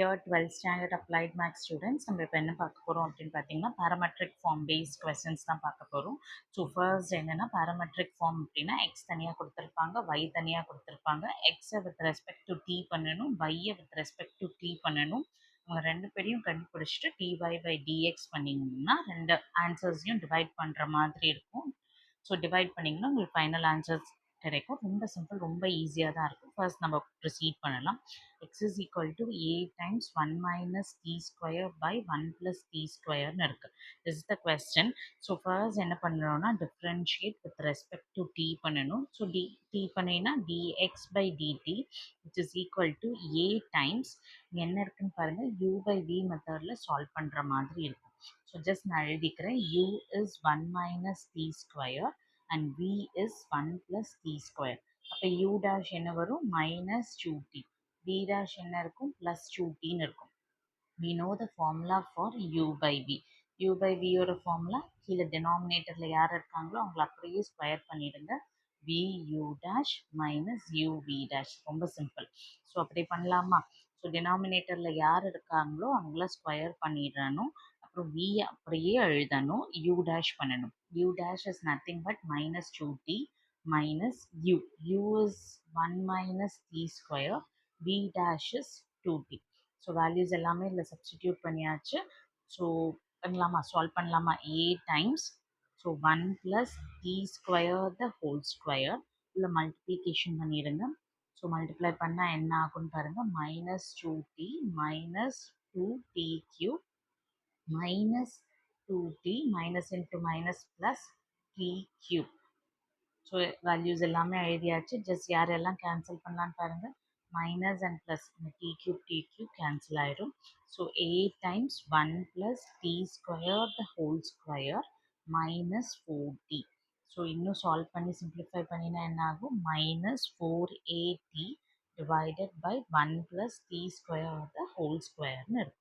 Dear 12th standard applied math students, நம்ம இப்போ என்ன பார்க்க போகிறோம் அப்படின்னு பார்த்தீங்கன்னா parametric form based questions தான் பார்க்க போகிறோம். ஸோ ஃபர்ஸ்ட் என்னன்னா parametric form அப்படின்னா எக்ஸ் தனியாக கொடுத்துருப்பாங்க, ஒய் தனியாக கொடுத்துருப்பாங்க. எக்ஸை வித் ரெஸ்பெக்ட் டு டி பண்ணணும், ஒய்யை வித் ரெஸ்பெக்ட் டு டி பண்ணணும். அவங்க ரெண்டு பேரையும் கண்டுபிடிச்சிட்டு டிஒய் பை டிஎக்ஸ் பண்ணிங்கன்னா ரெண்டு ஆன்சர்ஸையும் டிவைட் பண்ணுற மாதிரி இருக்கும். ஸோ டிவைட் பண்ணிங்கன்னா உங்களுக்கு ஃபைனல் ஆன்சர்ஸ் கிடைக்கும். ரொம்ப சிம்பிள், ரொம்ப ஈஸியாக தான் இருக்கும். ஃபர்ஸ்ட் நம்ம ப்ரொசீட் பண்ணலாம். X is equal to a times one minus t square by one plus t ஸ்கொயர்னு இருக்குது. Is the question. So first என்ன பண்ணணும்னா differentiate with respect to t பண்ணணும். ஸோ டி பண்ணினா dx by dt which is equal to a times என்ன இருக்குன்னு பாருங்கள், u by v மெத்தடில் சால்வ் பண்ணுற மாதிரி இருக்கும். ஸோ ஜஸ்ட் நான் எழுதிக்கிறேன். u is 1 minus t square and v is 1 plus t square. அப்போ u dash என்ன வரும், minus 2t. v dash என்ன இருக்கும், plus 2tன்னு இருக்கும். we know the formula for u by v. u by v ஓட formula கீழே denominatorல யார் இருக்காங்களோ அவங்கள அப்படியே ஸ்கொயர் பண்ணிடுங்க. vu dash minus uv dash. ரொம்ப சிம்பிள். ஸோ அப்படி பண்ணலாமா? ஸோ denominatorல யார் இருக்காங்களோ அவங்கள ஸ்கொயர் பண்ணிடணும். அப்புறம் v அப்படியே எழுதணும், u dash பண்ணணும். u dash is nothing but minus 2t minus u. u is 1 minus t square, v dash is 2t. So values எல்லாமே இதில் சப்ஸ்டிடியூட் பண்ணியாச்சு. ஸோ பண்ணலாமா, சால்வ் பண்ணலாமா? a times so 1 plus t square the whole square இல்லை multiplication பண்ணிடுங்க. So multiply பண்ணால் என்ன ஆகும்னு பாருங்கள், minus 2t minus 2t cube minus 2t minus into minus plus t cube. So values எல்லாமே எழுதியாச்சு. ஜஸ்ட் யாரெல்லாம் கேன்சல் பண்ணலான்னு பாருங்கள். Minus and plus t cube cancel ஆயிடும். So a times 1 plus t square the whole square minus 4t. So இன்னும் solve பண்ணி simplify பண்ணினா என்ன ஆகும், minus 4at divided by 1 plus t square the whole ஸ்கொயர்னு இருக்கும்.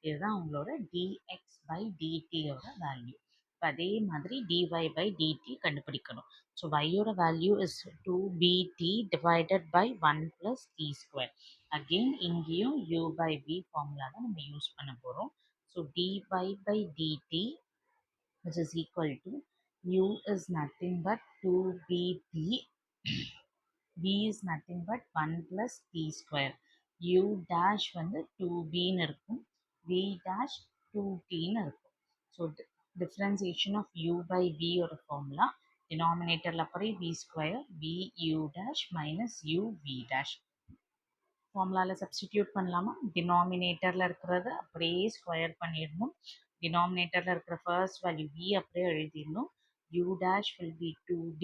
இதுதான் உங்களோட dx by dtயோட வேல்யூ. இப்போ அதே மாதிரி dy by dt கண்டுபிடிக்கணும். ஸோ y-யோட value is 2bt divided by 1 plus t square. Again இங்கேயும் u by v ஃபார்முலா தான் நம்ம யூஸ் பண்ண போகிறோம். So dy by dt which is equal to u is nothing but 2bt, v is nothing but 1 plus t square. u dash வந்து 2bன்னு இருக்கும், v dash 2tன்னு இருக்கும். So differentiation of u by v ஓட formula டினாமினேட்டரில் அப்படியே v square vu dash minus uv dash. ஃபார்முலாவில் substitute பண்ணலாமா? டினாமினேட்டரில் இருக்கிறத அப்படியே ஸ்கொயர் பண்ணிடணும். டினாமினேட்டரில் இருக்கிற ஃபர்ஸ்ட் வேல்யூ v அப்படியே எழுதிடணும். u dash will be 2b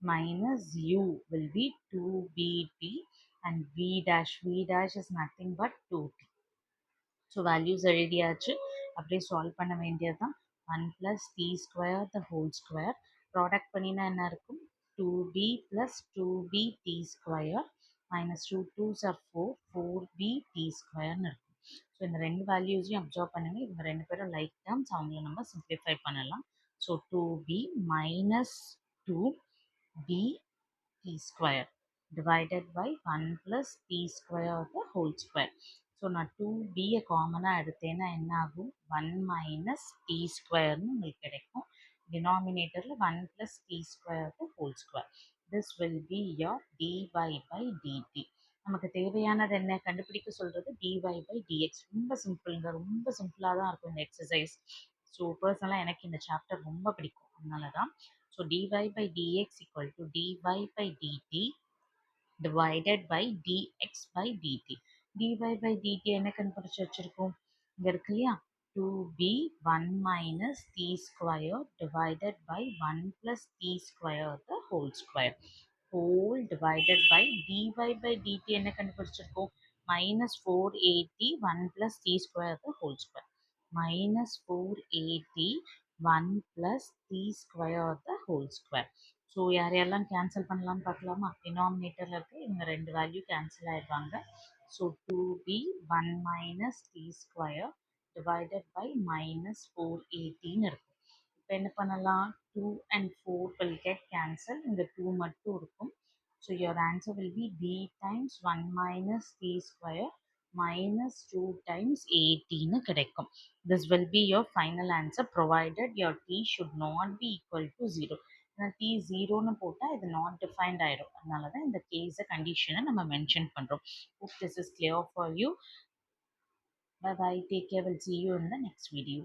minus u will be 2bt and v dash is nothing but 2t. So values எழுதியாச்சு. அப்படியே சால்வ் பண்ண வேண்டியது தான். 1 plus t square the whole square product பண்ணினா என்ன இருக்கும், 2b plus 2bt square minus 2 2s are 4, 4b t ஸ்கொயர்னு இருக்கும். ஸோ இந்த ரெண்டு வேல்யூஸையும் அப்சர்வ் பண்ணுங்க. இவங்க ரெண்டு பேரும் லைக் டேர்ம்ஸ், அவங்கள நம்ம சிம்பிளிஃபை பண்ணலாம். So 2b minus 2b t square divided by 1 plus t square the whole square. So நான் 2bயை காமனாக எடுத்தேன்னா என்ன ஆகும், 1 மைனஸ் டி ஸ்கொயர்னு உங்களுக்கு கிடைக்கும். டினாமினேட்டரில் 1 plus t square the whole square. This will be your dy by dt. நமக்கு தேவையானது என்ன கண்டுபிடிக்க சொல்கிறது, dy by dx. ரொம்ப சிம்பிளுங்க, ரொம்ப சிம்பிளாக தான் இருக்கும் இந்த எக்ஸசைஸ். ஸோ பர்சனலாக எனக்கு இந்த சாப்டர் ரொம்ப பிடிக்கும், அதனால தான். So dy by dx equal to dy by dt divided by dx by dt. dy by dt என்ன கண்டுபிடிச்சு வச்சிருக்கோம், இங்கே இருக்கு இல்லையா, 2b 1 minus t square divided by 1 plus t square the whole square whole divided by dy by dt என்ன கண்டுபிடிச்சிருக்கோம், minus 4at 1 plus t square the whole square minus 4at 1 plus t square the whole square. So யாரையெல்லாம் cancel பண்ணலாம்னு பார்க்கலாமா? டினாமினேட்டரில் இருக்க இவங்க ரெண்டு value cancel ஆயிடுவாங்க. So 2b 1 minus t square divided by minus 4atன்னு இருக்கும். இப்போ என்ன பண்ணலாம், 2 and 4 will get cancel, இந்த 2 மட்டும் இருக்கும். So your answer will be b times 1 minus t square minus 2 times 80 கிடைக்கும். This will be your final answer provided your t should not be equal to 0. ஏன்னா t 0ன்னு போட்டால் இது not defined ஆயிடும். அதனால தான் இந்த கேஸை கண்டிஷனை நம்ம மென்ஷன் பண்ணுறோம். Hope this is clear for you. Bye bye. Take care. We'll see you in the next video.